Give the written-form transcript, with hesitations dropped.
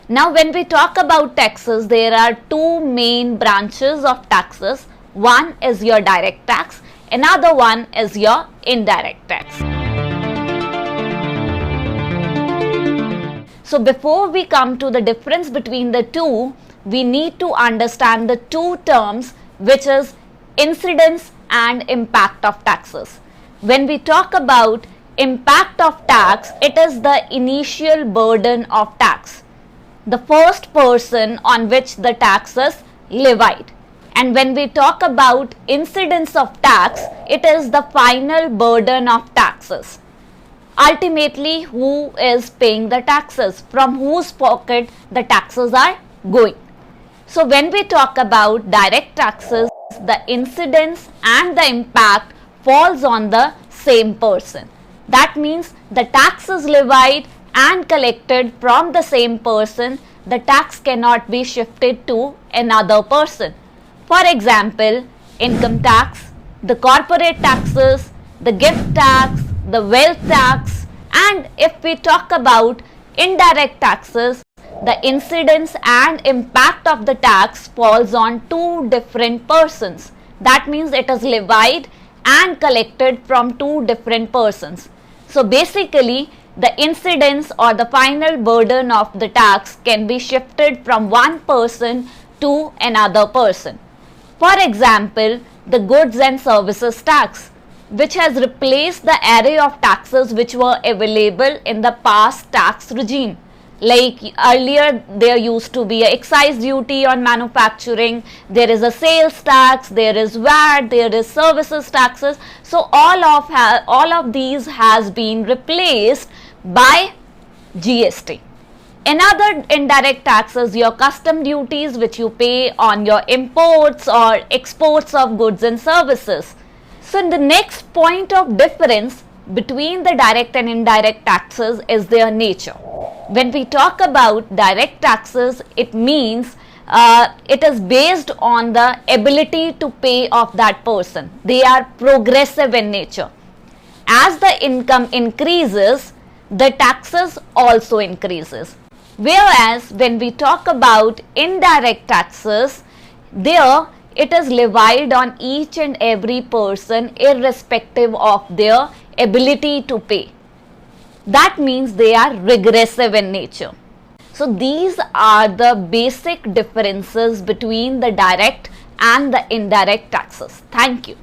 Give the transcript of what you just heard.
Now when we talk about taxes, there are two main branches of taxes. One is your direct tax, another one is your indirect tax. So before we come to the difference between the two, we need to understand the two terms, which is incidence and impact of taxes. When we talk about impact of tax, it is the initial burden of tax, the first person on which the tax is levied. And when we talk about incidence of tax, it is the final burden of taxes. Ultimately, who is paying the taxes? From whose pocket the taxes are going? So when we talk about direct taxes, the incidence and the impact falls on the same person. That means the tax is levied and collected from the same person. The tax cannot be shifted to another person. For example, income tax, the corporate taxes, the gift tax, the wealth tax, and if we talk about indirect taxes, the incidence and impact of the tax falls on two different persons. That means it is levied and collected from two different persons. So basically, the incidence or the final burden of the tax can be shifted from one person to another person. For example, the goods and services tax, which has replaced the array of taxes which were available in the past tax regime. Like earlier, there used to be an excise duty on manufacturing, there is a sales tax, there is VAT, there is services taxes. So all of these has been replaced by GST. Another indirect tax is your custom duties, which you pay on your imports or exports of goods and services. So the next point of difference between the direct and indirect taxes is their nature. When we talk about direct taxes, it means it is based on the ability to pay of that person. They are progressive in nature. As the income increases, the taxes also increases. Whereas when we talk about indirect taxes, there it is levied on each and every person irrespective of their ability to pay. That means they are regressive in nature. So these are the basic differences between the direct and the indirect taxes. Thank you.